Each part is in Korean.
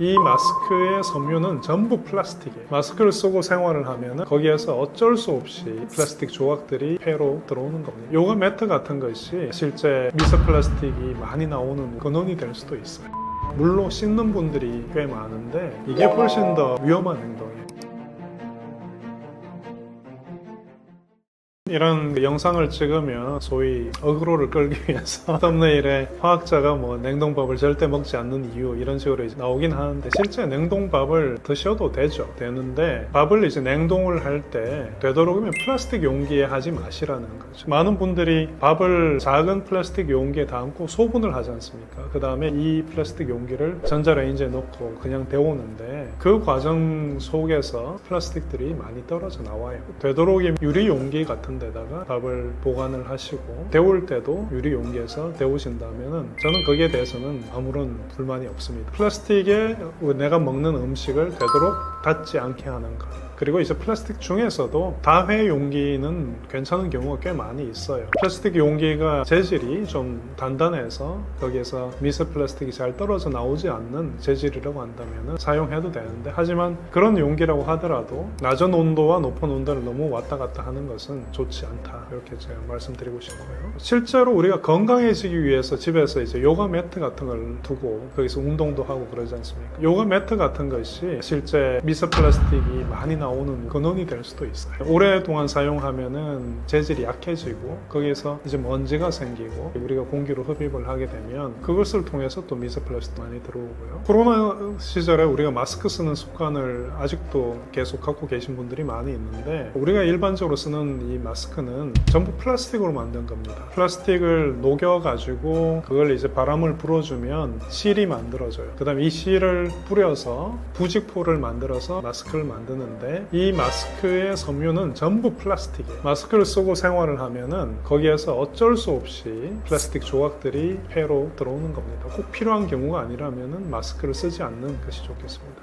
이 마스크의 섬유는 전부 플라스틱이에요. 마스크를 쓰고 생활을 하면 거기에서 어쩔 수 없이 플라스틱 조각들이 폐로 들어오는 겁니다. 요가 매트 같은 것이 실제 미세 플라스틱이 많이 나오는 근원이 될 수도 있어요. 물로 씻는 분들이 꽤 많은데 이게 훨씬 더 위험한 행동이에요. 이런 영상을 찍으면 소위 어그로를 끌기 위해서 썸네일에 화학자가 뭐 냉동밥을 절대 먹지 않는 이유 이런 식으로 이제 나오긴 하는데 실제 냉동밥을 드셔도 되는데 밥을 이제 냉동을 할 때 되도록이면 플라스틱 용기에 하지 마시라는 거죠. 많은 분들이 밥을 작은 플라스틱 용기에 담고 소분을 하지 않습니까? 그 다음에 이 플라스틱 용기를 전자레인지에 넣고 그냥 데우는데 그 과정 속에서 플라스틱들이 많이 떨어져 나와요. 되도록이면 유리 용기 같은 데다가 밥을 보관을 하시고 데울 때도 유리 용기에서 데우신다면은 저는 거기에 대해서는 아무런 불만이 없습니다. 플라스틱에 내가 먹는 음식을 되도록 닿지 않게 하는 것. 그리고 이제 플라스틱 중에서도 다회 용기는 괜찮은 경우가 꽤 많이 있어요. 플라스틱 용기가 재질이 좀 단단해서 거기에서 미세 플라스틱이 잘 떨어져 나오지 않는 재질이라고 한다면 사용해도 되는데, 하지만 그런 용기라고 하더라도 낮은 온도와 높은 온도를 너무 왔다 갔다 하는 것은 좋지 않다, 이렇게 제가 말씀드리고 싶고요. 실제로 우리가 건강해지기 위해서 집에서 이제 요가 매트 같은 걸 두고 거기서 운동도 하고 그러지 않습니까? 요가 매트 같은 것이 실제 미세 플라스틱이 많이 나오는 근원이 될 수도 있어요. 오랫동안 사용하면은 재질이 약해지고 거기에서 이제 먼지가 생기고 우리가 공기로 흡입을 하게 되면 그것을 통해서 또 미세 플라스틱 많이 들어오고요. 코로나 시절에 우리가 마스크 쓰는 습관을 아직도 계속 갖고 계신 분들이 많이 있는데, 우리가 일반적으로 쓰는 이 마스크는 전부 플라스틱으로 만든 겁니다. 플라스틱을 녹여가지고 그걸 이제 바람을 불어주면 실이 만들어져요. 그 다음에 이 실을 뿌려서 부직포를 만들어서 마스크를 만드는데, 이 마스크의 섬유는 전부 플라스틱이에요. 마스크를 쓰고 생활을 하면은 거기에서 어쩔 수 없이 플라스틱 조각들이 폐로 들어오는 겁니다. 꼭 필요한 경우가 아니라면은 마스크를 쓰지 않는 것이 좋겠습니다.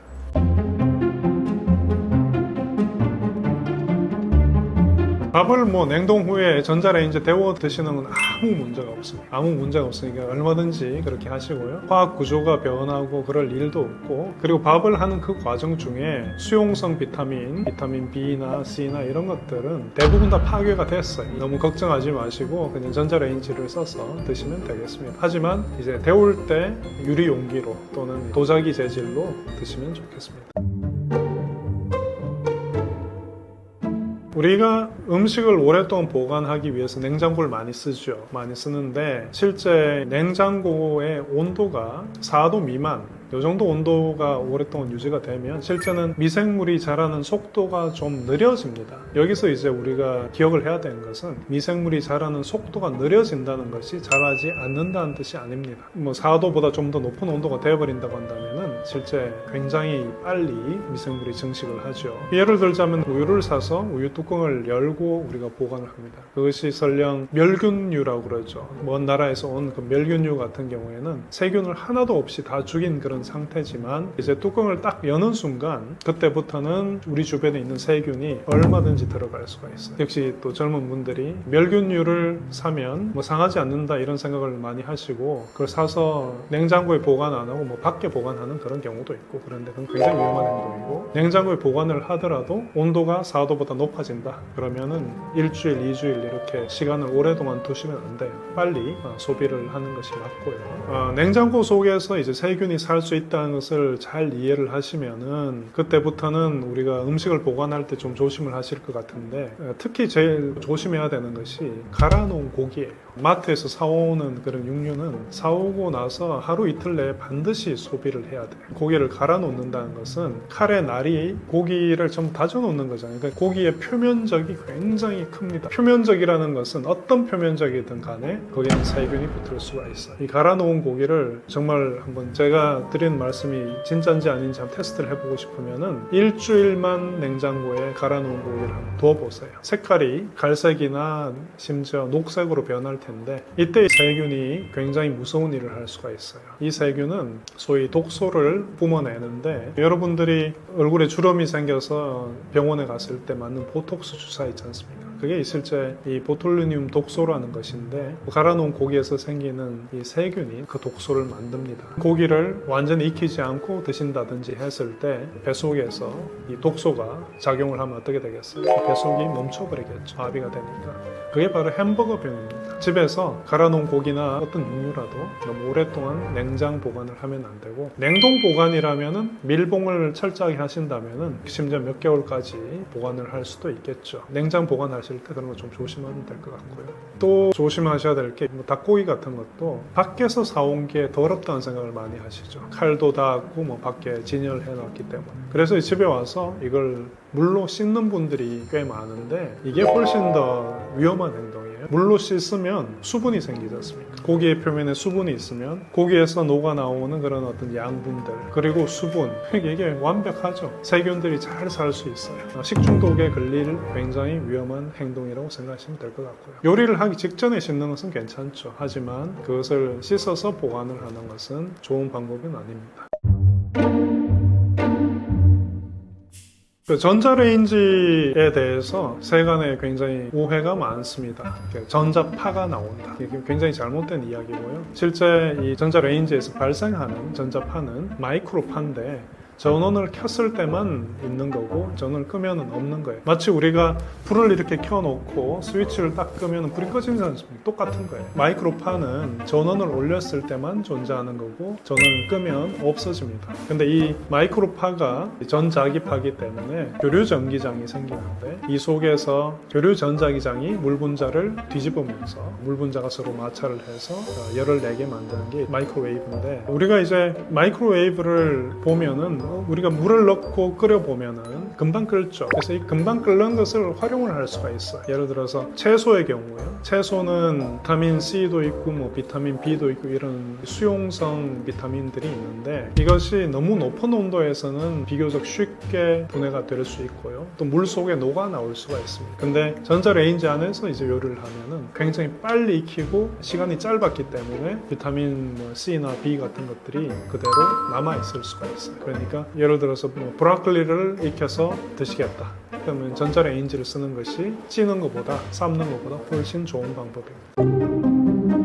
밥을 뭐 냉동 후에 전자레인지에 데워 드시는 건 아무 문제가 없습니다. 아무 문제가 없으니까 얼마든지 그렇게 하시고요. 화학 구조가 변하고 그럴 일도 없고, 그리고 밥을 하는 그 과정 중에 수용성 비타민 B나 C나 이런 것들은 대부분 다 파괴가 됐어요. 너무 걱정하지 마시고 그냥 전자레인지를 써서 드시면 되겠습니다. 하지만 이제 데울 때 유리 용기로 또는 도자기 재질로 드시면 좋겠습니다. 우리가 음식을 오랫동안 보관하기 위해서 냉장고를 많이 쓰죠. 많이 쓰는데 실제 냉장고의 온도가 4도 미만, 이 정도 온도가 오랫동안 유지가 되면 실제는 미생물이 자라는 속도가 좀 느려집니다. 여기서 이제 우리가 기억을 해야 되는 것은 미생물이 자라는 속도가 느려진다는 것이 자라지 않는다는 뜻이 아닙니다. 뭐 4도보다 좀 더 높은 온도가 되어버린다고 한다면은 실제 굉장히 빨리 미생물이 증식을 하죠. 예를 들자면 우유를 사서 우유 뚜껑을 열고 우리가 보관을 합니다. 그것이 설령 멸균유라고 그러죠. 먼 나라에서 온 그 멸균유 같은 경우에는 세균을 하나도 없이 다 죽인 그런 상태지만 이제 뚜껑을 딱 여는 순간 그때부터는 우리 주변에 있는 세균이 얼마든지 들어갈 수가 있어요. 역시 또 젊은 분들이 멸균유를 사면 뭐 상하지 않는다 이런 생각을 많이 하시고 그걸 사서 냉장고에 보관 안 하고 뭐 밖에 보관하는 그런 경우도 있고, 그런데 그건 굉장히 위험한 행동이고, 냉장고에 보관을 하더라도 온도가 4도보다 높아진다 그러면은 일주일, 2주일 이렇게 시간을 오랫동안 두시면 안 돼요. 빨리 소비를 하는 것이 맞고요. 냉장고 속에서 이제 세균이 살 수 있다는 것을 잘 이해를 하시면은 그때부터는 우리가 음식을 보관할 때 좀 조심을 하실 것 같은데, 특히 제일 조심해야 되는 것이 갈아놓은 고기예요. 마트에서 사오는 그런 육류는 사오고 나서 하루 이틀 내에 반드시 소비를 해야 돼요. 고기를 갈아 놓는다는 것은 칼의 날이 고기를 좀 다져 놓는 거잖아요. 그러니까 고기의 표면적이 굉장히 큽니다. 표면적이라는 것은 어떤 표면적이든 간에 거기에는 세균이 붙을 수가 있어요. 이 갈아 놓은 고기를 정말 한번 제가 드리는 말씀이 진짜인지 아닌지 한번 테스트를 해보고 싶으면은 일주일만 냉장고에 갈아 놓은 고기를 한번 두어보세요. 색깔이 갈색이나 심지어 녹색으로 변할 텐데 이때 세균이 굉장히 무서운 일을 할 수가 있어요. 이 세균은 소위 독소를 뿜어내는데 여러분들이 얼굴에 주름이 생겨서 병원에 갔을 때 맞는 보톡스 주사 있지 않습니까? 그게 실제 이 보툴리늄 독소라는 것인데 갈아놓은 고기에서 생기는 이 세균이 그 독소를 만듭니다. 고기를 완전히 익히지 않고 드신다든지 했을 때 배 속에서 이 독소가 작용을 하면 어떻게 되겠어요? 배 속이 멈춰버리겠죠. 아비가 되니까. 그게 바로 햄버거 병입니다. 집에서 갈아놓은 고기나 어떤 육류라도 너무 오랫동안 냉장 보관을 하면 안 되고 냉동 보관이라면은 밀봉을 철저하게 하신다면은 심지어 몇 개월까지 보관을 할 수도 있겠죠. 냉장 보관하실 때 그런 거 좀 조심하면 될 것 같고요. 또 조심하셔야 될 게 닭고기 같은 것도 밖에서 사온 게 더럽다는 생각을 많이 하시죠. 칼도 닿았고 뭐 밖에 진열해 놨기 때문에. 그래서 집에 와서 이걸 물로 씻는 분들이 꽤 많은데 이게 훨씬 더 위험한 행동이에요. 물로 씻으면 수분이 생기지 않습니까? 고기의 표면에 수분이 있으면 고기에서 녹아나오는 그런 어떤 양분들 그리고 수분 이게 완벽하죠. 세균들이 잘 살 수 있어요. 식중독에 걸릴 굉장히 위험한 행동이라고 생각하시면 될 것 같고요. 요리를 하기 직전에 씻는 것은 괜찮죠. 하지만 그것을 씻어서 보관을 하는 것은 좋은 방법은 아닙니다. 전자레인지에 대해서 세간에 굉장히 오해가 많습니다. 전자파가 나온다. 이게 굉장히 잘못된 이야기고요. 실제 이 전자레인지에서 발생하는 전자파는 마이크로파인데 전원을 켰을 때만 있는 거고 전원을 끄면 없는 거예요. 마치 우리가 불을 이렇게 켜놓고 스위치를 딱 끄면 불이 꺼지는 않습니까? 똑같은 거예요. 마이크로파는 전원을 올렸을 때만 존재하는 거고 전원을 끄면 없어집니다. 근데 이 마이크로파가 전자기파기 때문에 교류전기장이 생기는데 이 속에서 교류전자기장이 물분자를 뒤집으면서 물분자가 서로 마찰을 해서 열을 내게 만드는 게 마이크로웨이브인데 우리가 이제 마이크로웨이브를 보면은 우리가 물을 넣고 끓여보면은 금방 끓죠. 그래서 이 금방 끓는 것을 활용을 할 수가 있어요. 예를 들어서 채소의 경우에요. 채소는 비타민 C도 있고 뭐 비타민 B도 있고 이런 수용성 비타민들이 있는데 이것이 너무 높은 온도에서는 비교적 쉽게 분해가 될 수 있고요. 또 물 속에 녹아 나올 수가 있습니다. 근데 전자레인지 안에서 이제 요리를 하면은 굉장히 빨리 익히고 시간이 짧았기 때문에 비타민 C나 B 같은 것들이 그대로 남아 있을 수가 있어요. 그러니까 예를 들어서 뭐 브로콜리를 익혀서 드시겠다. 그러면 전자레인지를 쓰는 것이 찌는 것보다 삶는 것보다 훨씬 좋은 방법입니다.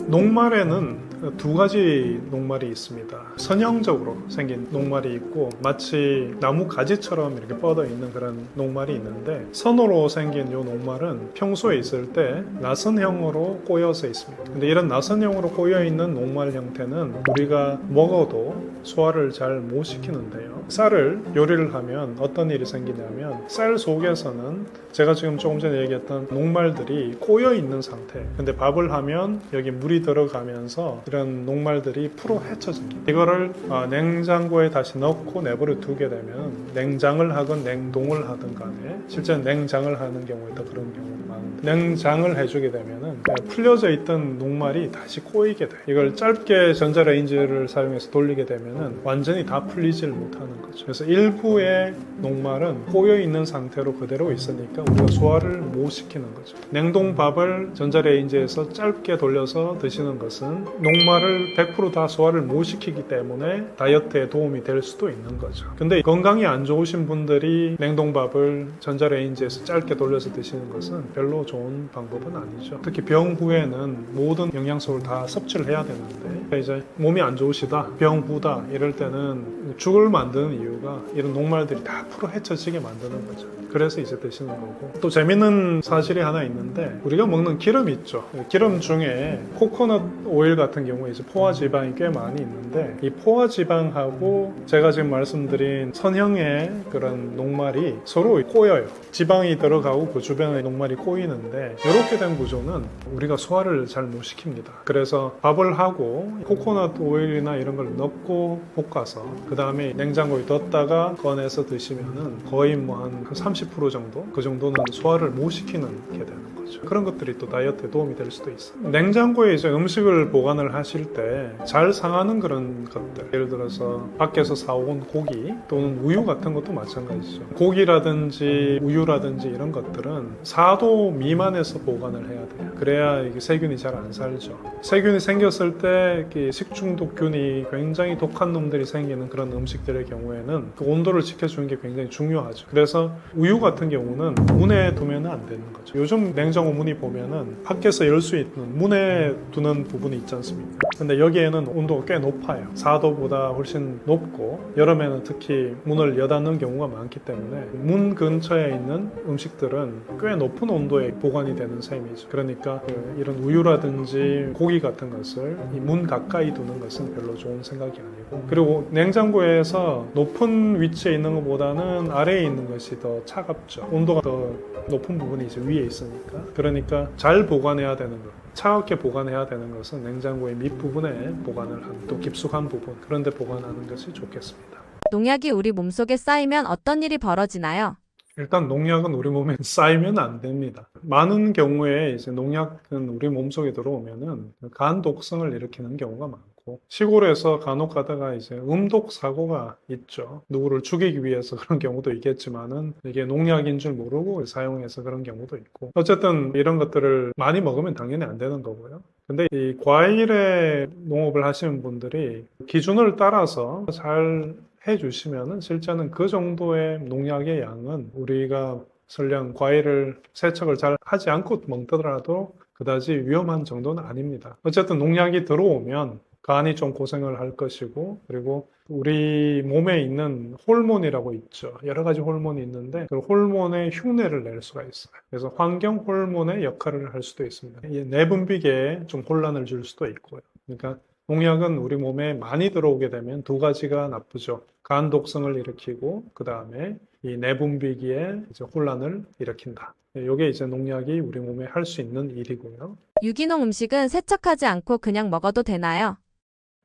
녹말에는 두 가지 녹말이 있습니다. 선형적으로 생긴 녹말이 있고 마치 나무 가지처럼 이렇게 뻗어 있는 그런 녹말이 있는데 선으로 생긴 이 녹말은 평소에 있을 때 나선형으로 꼬여서 있습니다. 근데 이런 나선형으로 꼬여 있는 녹말 형태는 우리가 먹어도 소화를 잘 못 시키는데요. 쌀을 요리를 하면 어떤 일이 생기냐면 쌀 속에서는 제가 지금 조금 전에 얘기했던 녹말들이 꼬여 있는 상태. 근데 밥을 하면 여기 물이 들어가면서 이런 녹말들이 풀어 헤쳐집니다. 이거를 냉장고에 다시 넣고 내버려 두게 되면 냉장을 하건 냉동을 하든 간에 실제 냉장을 하는 경우에 더 그런 경우가 많은데 냉장을 해주게 되면은 풀려져 있던 녹말이 다시 꼬이게 돼. 이걸 짧게 전자레인지를 사용해서 돌리게 되면은 완전히 다 풀리질 못하는 거죠. 그래서 일부의 녹말은 꼬여 있는 상태로 그대로 있으니까 우리가 소화를 못 시키는 거죠. 냉동밥을 전자레인지에서 짧게 돌려서 드시는 것은 녹말을 100% 다 소화를 못 시키기 때문에 다이어트에 도움이 될 수도 있는 거죠. 근데 건강이 안 좋으신 분들이 냉동밥을 전자레인지에서 짧게 돌려서 드시는 것은 별로 좋은 방법은 아니죠. 특히 병 후에는 모든 영양소를 다 섭취를 해야 되는데 이제 몸이 안 좋으시다, 병 후다 이럴 때는 죽을 만드는 이유가 이런 녹말들이 다 풀어 헤쳐지게 만드는 거죠. 그래서 이제 드시는 거고 또 재밌는 사실이 하나 있는데 우리가 먹는 기름 있죠. 기름 중에 코코넛 오일 같은 경우에 이제 포화 지방이 꽤 많이 있는데 이 포화 지방하고 제가 지금 말씀드린 선형의 그런 녹말이 서로 꼬여요. 지방이 들어가고 그 주변에 녹말이 꼬이는데 이렇게 된 구조는 우리가 소화를 잘 못 시킵니다. 그래서 밥을 하고 코코넛 오일이나 이런 걸 넣고 볶아서 그 다음에 냉장고에 뒀다가 꺼내서 드시면은 거의 뭐 한 30% 정도 그 정도는 소화를 못 시키는 게 되는 거죠. 거죠. 그런 것들이 또 다이어트에 도움이 될 수도 있어요. 냉장고에 이제 음식을 보관을 하실 때 잘 상하는 그런 것들, 예를 들어서 밖에서 사온 고기 또는 우유 같은 것도 마찬가지죠. 고기라든지 우유라든지 이런 것들은 4도 미만에서 보관을 해야 돼요. 그래야 이게 세균이 잘 안 살죠. 세균이 생겼을 때 식중독균이 굉장히 독한 놈들이 생기는 그런 음식들의 경우에는 그 온도를 지켜주는 게 굉장히 중요하죠. 그래서 우유 같은 경우는 문에 두면 안 되는 거죠. 요즘 냉장고 문이 보면은 밖에서 열 수 있는 문에 두는 부분이 있지 않습니까? 근데 여기에는 온도가 꽤 높아요. 4도보다 훨씬 높고 여름에는 특히 문을 여닫는 경우가 많기 때문에 문 근처에 있는 음식들은 꽤 높은 온도에 보관이 되는 셈이죠. 그러니까 이런 우유라든지 고기 같은 것을 이 문 가까이 두는 것은 별로 좋은 생각이 아니고, 그리고 냉장고에서 높은 위치에 있는 것보다는 아래에 있는 것이 더 차갑죠. 온도가 더 높은 부분이 이제 위에 있으니까. 그러니까 잘 보관해야 되는 것, 차갑게 보관해야 되는 것은 냉장고의 밑부분에 보관을 하는, 또 깊숙한 부분, 그런 데 보관하는 것이 좋겠습니다. 농약이 우리 몸속에 쌓이면 어떤 일이 벌어지나요? 일단 농약은 우리 몸에 쌓이면 안 됩니다. 많은 경우에 이제 농약은 우리 몸속에 들어오면은 간 독성을 일으키는 경우가 많고, 시골에서 간혹 가다가 이제 음독 사고가 있죠. 누구를 죽이기 위해서 그런 경우도 있겠지만은 이게 농약인 줄 모르고 사용해서 그런 경우도 있고, 어쨌든 이런 것들을 많이 먹으면 당연히 안 되는 거고요. 근데 이 과일의 농업을 하시는 분들이 기준을 따라서 잘 해주시면은 실제는 그 정도의 농약의 양은 우리가 설령 과일을 세척을 잘 하지 않고 먹더라도 그다지 위험한 정도는 아닙니다. 어쨌든 농약이 들어오면 간이 좀 고생을 할 것이고, 그리고 우리 몸에 있는 호르몬이라고 있죠. 여러 가지 호르몬이 있는데 그 호르몬의 흉내를 낼 수가 있어요. 그래서 환경 호르몬의 역할을 할 수도 있습니다. 이 내분비계에 좀 혼란을 줄 수도 있고요. 그러니까 농약은 우리 몸에 많이 들어오게 되면 두 가지가 나쁘죠. 간 독성을 일으키고, 그 다음에 이 내분비기에 이제 혼란을 일으킨다. 이게 이제 농약이 우리 몸에 할 수 있는 일이고요. 유기농 음식은 세척하지 않고 그냥 먹어도 되나요?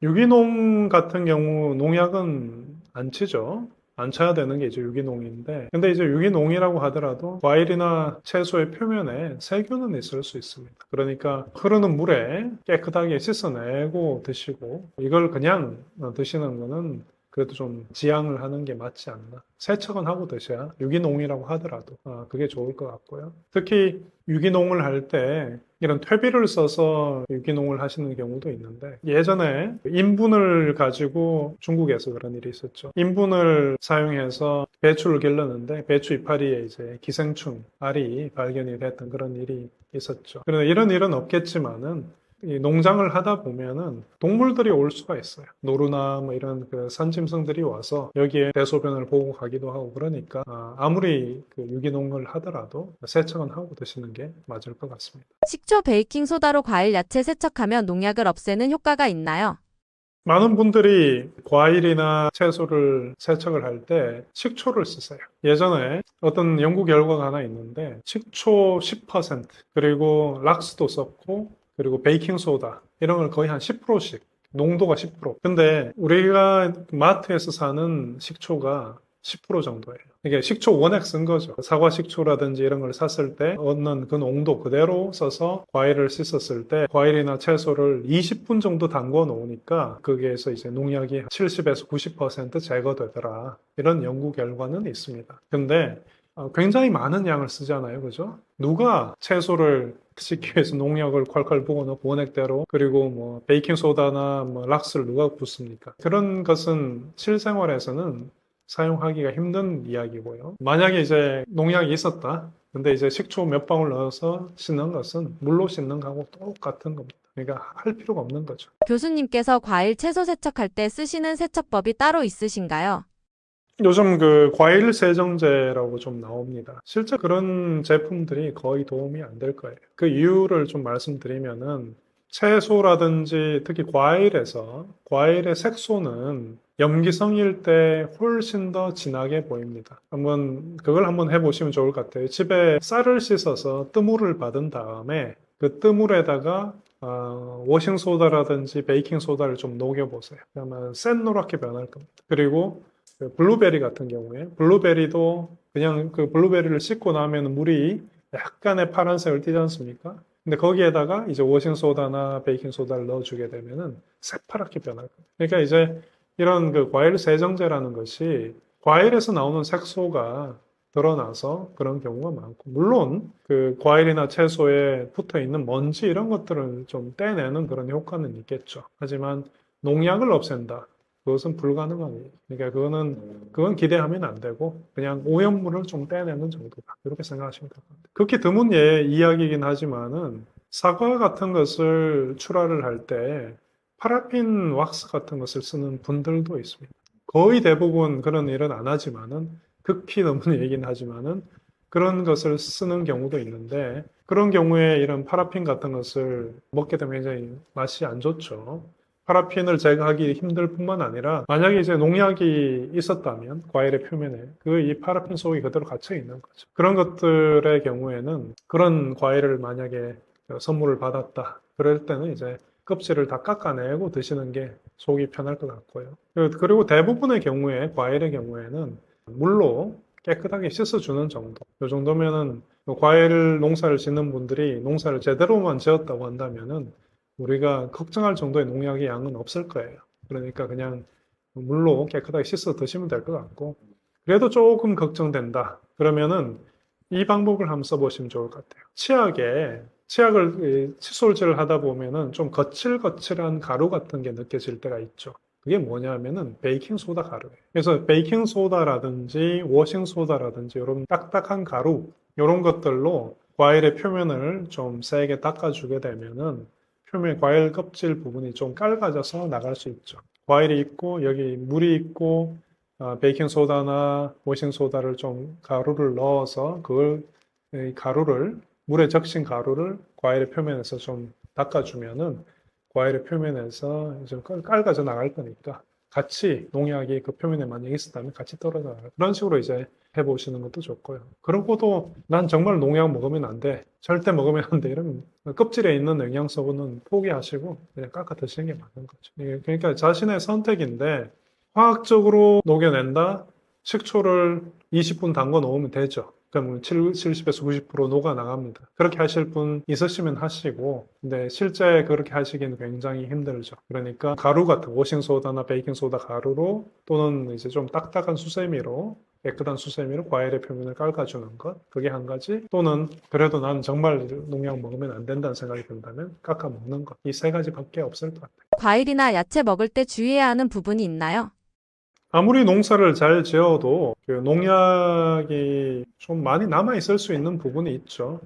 유기농 같은 경우 농약은 안 치죠. 안 쳐야 되는 게 이제 유기농인데, 근데 이제 유기농이라고 하더라도 과일이나 채소의 표면에 세균은 있을 수 있습니다. 그러니까 흐르는 물에 깨끗하게 씻어내고 드시고, 이걸 그냥 드시는 거는 그래도 좀 지양을 하는 게 맞지 않나. 세척은 하고 드셔야, 유기농이라고 하더라도 그게 좋을 것 같고요. 특히 유기농을 할 때 이런 퇴비를 써서 유기농을 하시는 경우도 있는데, 예전에 인분을 가지고 중국에서 그런 일이 있었죠. 인분을 사용해서 배추를 길렀는데 배추 이파리에 이제 기생충, 알이 발견이 됐던 그런 일이 있었죠. 그런데 이런 일은 없겠지만은 이 농장을 하다 보면은 동물들이 올 수가 있어요. 노루나 뭐 이런 그 산짐승들이 와서 여기에 대소변을 보고 가기도 하고, 그러니까 아무리 그 유기농을 하더라도 세척은 하고 드시는 게 맞을 것 같습니다. 식초, 베이킹 소다로 과일, 야채 세척하면 농약을 없애는 효과가 있나요? 많은 분들이 과일이나 채소를 세척을 할 때 식초를 쓰세요. 예전에 어떤 연구 결과가 하나 있는데 식초 10%, 그리고 락스도 썼고, 그리고 베이킹소다 이런 걸 거의 한 10%씩, 농도가 10%. 근데 우리가 마트에서 사는 식초가 10% 정도예요. 이게 식초 원액 쓴 거죠. 사과 식초라든지 이런 걸 샀을 때 얻는 그 농도 그대로 써서 과일을 씻었을 때 과일이나 채소를 20분 정도 담궈 놓으니까 거기에서 이제 농약이 70에서 90% 제거되더라. 이런 연구 결과는 있습니다. 근데 굉장히 많은 양을 쓰잖아요. 그죠? 누가 채소를 씻기 위해서 농약을 콸콸 부어넣고 원액대로, 그리고 뭐 베이킹소다나 뭐 락스를 누가 붓습니까? 그런 것은 실생활에서는 사용하기가 힘든 이야기고요. 만약에 이제 농약이 있었다. 근데 이제 식초 몇 방울 넣어서 씻는 것은 물로 씻는 거하고 똑같은 겁니다. 그러니까 할 필요가 없는 거죠. 교수님께서 과일, 채소 세척할 때 쓰시는 세척법이 따로 있으신가요? 요즘 그 과일 세정제라고 좀 나옵니다. 실제 그런 제품들이 거의 도움이 안 될 거예요. 그 이유를 좀 말씀드리면은, 채소라든지 특히 과일에서 과일의 색소는 염기성일 때 훨씬 더 진하게 보입니다. 그걸 한번 해보시면 좋을 것 같아요. 집에 쌀을 씻어서 뜨물을 받은 다음에 그 뜨물에다가 워싱소다라든지 베이킹소다를 좀 녹여보세요. 그러면 센 노랗게 변할 겁니다. 그리고 그 블루베리 같은 경우에 블루베리도 그냥 그 블루베리를 씻고 나면 물이 약간의 파란색을 띠지 않습니까? 근데 거기에다가 이제 워싱소다나 베이킹소다를 넣어주게 되면은 새파랗게 변할 거예요. 그러니까 이제 이런 그 과일 세정제라는 것이 과일에서 나오는 색소가 드러나서 그런 경우가 많고, 물론 그 과일이나 채소에 붙어 있는 먼지 이런 것들을 좀 떼내는 그런 효과는 있겠죠. 하지만 농약을 없앤다. 그것은 불가능한 일이에요. 그러니까 그건 기대하면 안 되고 그냥 오염물을 좀 떼내는 정도다. 이렇게 생각하시면 될 것 같아요. 극히 드문 이야기이긴 하지만은 사과 같은 것을 출하를 할 때 파라핀 왁스 같은 것을 쓰는 분들도 있습니다. 거의 대부분 그런 일은 안 하지만은 극히 드문 얘기긴 하지만은 그런 것을 쓰는 경우도 있는데 그런 경우에 이런 파라핀 같은 것을 먹게 되면 굉장히 맛이 안 좋죠. 파라핀을 제거하기 힘들 뿐만 아니라 만약에 이제 농약이 있었다면 과일의 표면에 이 파라핀 속이 그대로 갇혀 있는 거죠. 그런 것들의 경우에는 그런 과일을 만약에 선물을 받았다. 그럴 때는 이제 껍질을 다 깎아내고 드시는 게 속이 편할 것 같고요. 그리고 대부분의 경우에 과일의 경우에는 물로 깨끗하게 씻어주는 정도. 이 정도면은 과일 농사를 짓는 분들이 농사를 제대로만 지었다고 한다면은 우리가 걱정할 정도의 농약의 양은 없을 거예요. 그러니까 그냥 물로 깨끗하게 씻어 드시면 될 것 같고, 그래도 조금 걱정된다. 그러면은 이 방법을 한번 써보시면 좋을 것 같아요. 치약을 칫솔질을 하다 보면은 좀 거칠거칠한 가루 같은 게 느껴질 때가 있죠. 그게 뭐냐면은 베이킹소다 가루예요. 그래서 베이킹소다라든지 워싱소다라든지 이런 딱딱한 가루, 이런 것들로 과일의 표면을 좀 세게 닦아주게 되면은 과일 껍질 부분이 좀 깔아져서 나갈 수 있죠. 과일이 있고 여기 물이 있고 베이킹 소다나 워싱 소다를 좀 가루를 넣어서 물에 적신 가루를 과일의 표면에서 좀 닦아주면은 과일의 표면에서 좀 깔아져 나갈 거니까 같이 농약이 그 표면에 만약 있었다면 같이 떨어져 나갈 그런 식으로 이제 해보시는 것도 좋고요. 그러고도 난 정말 농약 먹으면 안 돼. 절대 먹으면 안 돼. 이러면 껍질에 있는 영양소는 포기하시고 그냥 깎아 드시는 게 맞는 거죠. 그러니까 자신의 선택인데 화학적으로 녹여낸다. 식초를 20분 담궈 놓으면 되죠. 그러면 70에서 90% 녹아 나갑니다. 그렇게 하실 분 있으시면 하시고, 근데 실제 그렇게 하시기는 굉장히 힘들죠. 그러니까 가루 같은 워싱소다나 베이킹소다 가루로 또는 이제 좀 딱딱한 수세미로 깨끗한 수세미로 과일의 표면을 깎아주는 것, 그게 한 가지. 또는 그래도 난 정말 농약 먹으면 안 된다는 생각이 든다면 깎아 먹는 것. 이 세 가지밖에 없을 것 같아요. 과일이나 야채 먹을 때 주의해야 하는 부분이 있나요? 아무리 농사를 잘 지어도 그 농약이 좀 많이 남아 있을 수 있는 부분이 있죠.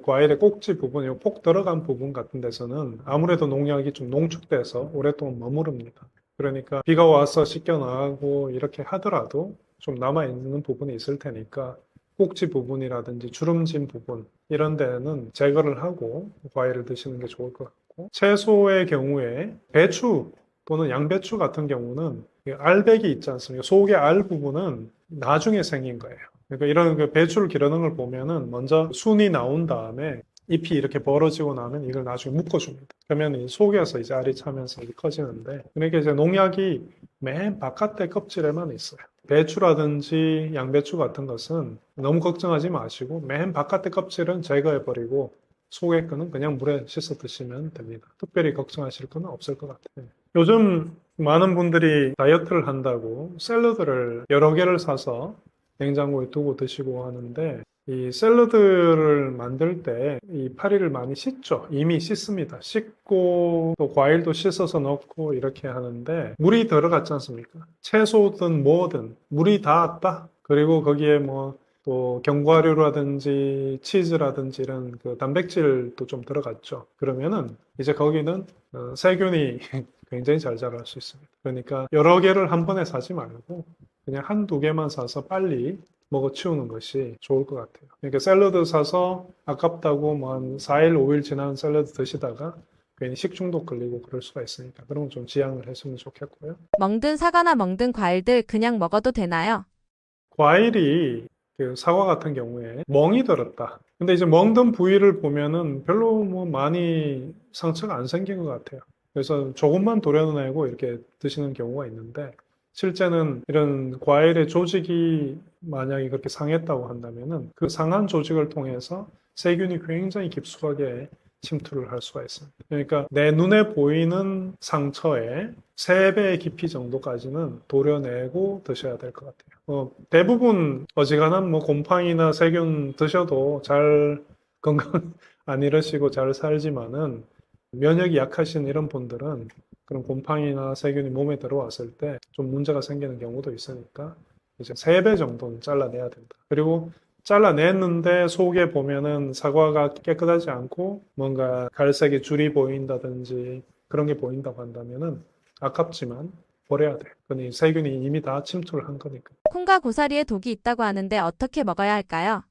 과일의 꼭지 부분, 폭 들어간 부분 같은 데서는 아무래도 농약이 좀 농축돼서 오랫동안 머무릅니다. 그러니까 비가 와서 씻겨 나가고 이렇게 하더라도 좀 남아 있는 부분이 있을 테니까 꼭지 부분이라든지 주름진 부분 이런 데는 제거를 하고 과일을 드시는 게 좋을 것 같고, 채소의 경우에 배추 또는 양배추 같은 경우는 알배기 있지 않습니까? 속의 알 부분은 나중에 생긴 거예요. 그러니까 이런 그 배추를 기르는 걸 보면은 먼저 순이 나온 다음에 잎이 이렇게 벌어지고 나면 이걸 나중에 묶어줍니다. 그러면 이 속에서 이제 알이 차면서 이렇게 커지는데, 그러니까 이제 농약이 맨 바깥의 껍질에만 있어요. 배추라든지 양배추 같은 것은 너무 걱정하지 마시고 맨 바깥의 껍질은 제거해버리고 속의 거는 그냥 물에 씻어 드시면 됩니다. 특별히 걱정하실 건 없을 것 같아요. 요즘 많은 분들이 다이어트를 한다고 샐러드를 여러 개를 사서 냉장고에 두고 드시고 하는데, 이 샐러드를 만들 때 이 파리를 많이 씻죠. 이미 씻습니다. 씻고 또 과일도 씻어서 넣고 이렇게 하는데 물이 들어갔지 않습니까? 채소든 뭐든 물이 닿았다. 그리고 거기에 뭐 또 견과류라든지 치즈라든지 이런 그 단백질도 좀 들어갔죠. 그러면은 이제 거기는 세균이 굉장히 잘 자랄 수 있습니다. 그러니까 여러 개를 한 번에 사지 말고 그냥 한두 개만 사서 빨리 먹어 치우는 것이 좋을 것 같아요. 그러니까 샐러드 사서 아깝다고 뭐 한 4일, 5일 지난 샐러드 드시다가 괜히 식중독 걸리고 그럴 수가 있으니까 그런 건 좀 지양을 했으면 좋겠고요. 먹든 사과나 먹든 과일들 그냥 먹어도 되나요? 과일이 그 사과 같은 경우에 멍이 들었다. 근데 이제 먹는 부위를 보면은 별로 뭐 많이 상처가 안 생긴 것 같아요. 그래서 조금만 도려내고 이렇게 드시는 경우가 있는데, 실제는 이런 과일의 조직이 만약에 그렇게 상했다고 한다면은 그 상한 조직을 통해서 세균이 굉장히 깊숙하게 침투를 할 수가 있습니다. 그러니까 내 눈에 보이는 상처의 3배의 깊이 정도까지는 도려내고 드셔야 될 것 같아요. 대부분 어지간한 곰팡이나 세균 드셔도 잘 건강 안 잃으시고 잘 살지만은 면역이 약하신 이런 분들은 그런 곰팡이나 세균이 몸에 들어왔을 때 좀 문제가 생기는 경우도 있으니까 이제 3배 정도는 잘라내야 된다. 그리고 잘라냈는데 속에 보면은 사과가 깨끗하지 않고 뭔가 갈색의 줄이 보인다든지 그런 게 보인다고 한다면은 아깝지만 버려야 돼. 그니 세균이 이미 다 침투를 한 거니까. 콩과 고사리에 독이 있다고 하는데 어떻게 먹어야 할까요?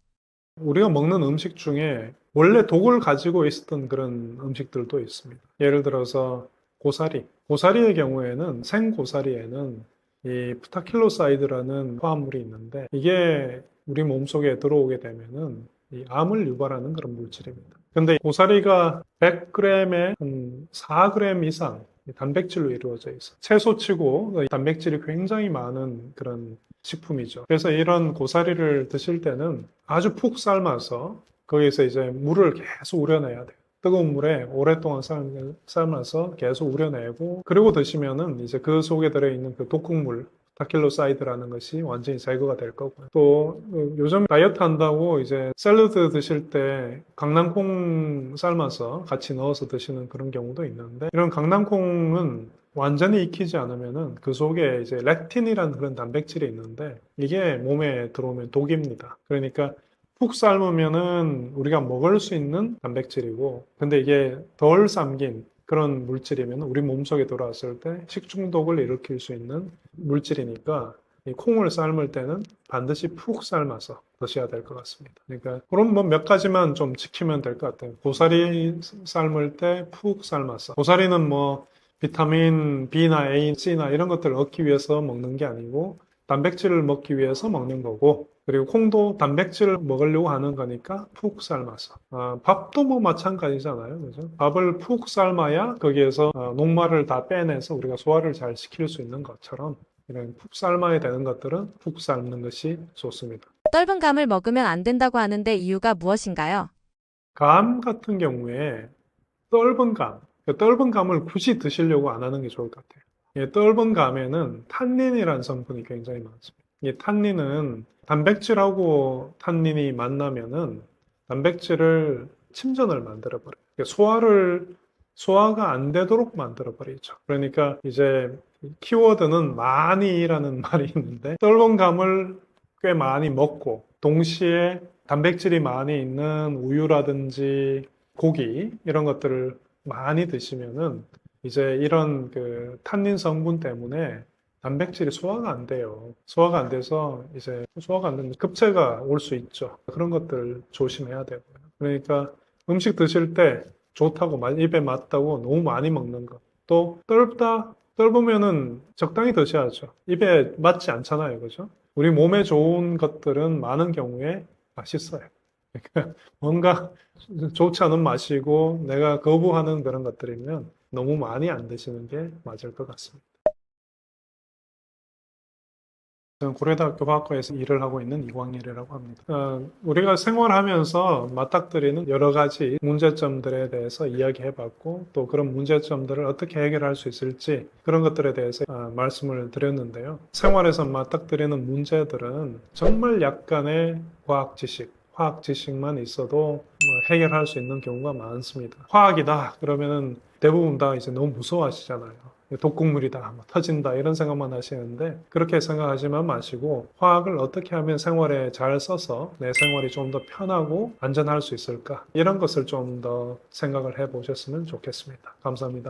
우리가 먹는 음식 중에 원래 독을 가지고 있었던 그런 음식들도 있습니다. 예를 들어서 고사리. 고사리의 경우에는 생고사리에는 이 프타킬로사이드라는 화합물이 있는데 이게 우리 몸속에 들어오게 되면은 이 암을 유발하는 그런 물질입니다. 근데 고사리가 100g에 한 4g 이상 단백질로 이루어져 있어요. 채소치고 단백질이 굉장히 많은 그런 식품이죠. 그래서 이런 고사리를 드실 때는 아주 푹 삶아서 거기에서 이제 물을 계속 우려내야 돼요. 뜨거운 물에 오랫동안 삶아서 계속 우려내고 그리고 드시면은 이제 그 속에 들어있는 그 독극물 다킬로사이드라는 것이 완전히 제거가 될 거고요. 또 요즘 다이어트 한다고 이제 샐러드 드실 때 강낭콩 삶아서 같이 넣어서 드시는 그런 경우도 있는데 이런 강낭콩은 완전히 익히지 않으면은 그 속에 이제 렉틴이라는 그런 단백질이 있는데 이게 몸에 들어오면 독입니다. 그러니까 푹 삶으면은 우리가 먹을 수 있는 단백질이고 근데 이게 덜 삶긴 그런 물질이면 우리 몸속에 들어왔을 때 식중독을 일으킬 수 있는 물질이니까 이 콩을 삶을 때는 반드시 푹 삶아서 드셔야 될 것 같습니다. 그러니까 그럼 몇 가지만 좀 지키면 될 것 같아요. 고사리 삶을 때 푹 삶아서 고사리는 비타민 B나 A, C나 이런 것들을 얻기 위해서 먹는 게 아니고 단백질을 먹기 위해서 먹는 거고 그리고 콩도 단백질을 먹으려고 하는 거니까 푹 삶아서 밥도 마찬가지잖아요. 그죠? 밥을 푹 삶아야 거기에서 녹말을 다 빼내서 우리가 소화를 잘 시킬 수 있는 것처럼 이런 푹 삶아야 되는 것들은 푹 삶는 것이 좋습니다. 떫은 감을 먹으면 안 된다고 하는데 이유가 무엇인가요? 감 같은 경우에 떫은 감, 떫은 감을 굳이 드시려고 안 하는 게 좋을 것 같아요. 떫은 감에는 탄닌이라는 성분이 굉장히 많습니다. 이 탄닌은 단백질하고 탄닌이 만나면은 단백질을 침전을 만들어 버려요. 소화가 안 되도록 만들어 버리죠. 그러니까 이제 키워드는 많이라는 말이 있는데 떫은 감을 꽤 많이 먹고 동시에 단백질이 많이 있는 우유라든지 고기 이런 것들을 많이 드시면은 이제 이런 그 탄닌 성분 때문에 단백질이 소화가 안 돼요. 소화가 안 돼서 이제 소화가 안 되면 급체가 올 수 있죠. 그런 것들 조심해야 되고요. 그러니까 음식 드실 때 좋다고 입에 맞다고 너무 많이 먹는 것. 또 떫으면은 적당히 드셔야죠. 입에 맞지 않잖아요. 그죠? 우리 몸에 좋은 것들은 많은 경우에 맛있어요. 그러니까 뭔가 좋지 않은 맛이고 내가 거부하는 그런 것들이면 너무 많이 안 드시는 게 맞을 것 같습니다. 저는 고려대학교 화학과에서 일을 하고 있는 이광일이라고 합니다. 우리가 생활하면서 맞닥뜨리는 여러 가지 문제점들에 대해서 이야기해봤고 또 그런 문제점들을 어떻게 해결할 수 있을지 그런 것들에 대해서 말씀을 드렸는데요. 생활에서 맞닥뜨리는 문제들은 정말 약간의 과학 지식만 있어도 해결할 수 있는 경우가 많습니다. 화학이다 그러면은 대부분 다 이제 너무 무서워하시잖아요. 독극물이다, 터진다 이런 생각만 하시는데 그렇게 생각하지만 마시고 화학을 어떻게 하면 생활에 잘 써서 내 생활이 좀 더 편하고 안전할 수 있을까 이런 것을 좀 더 생각을 해보셨으면 좋겠습니다. 감사합니다.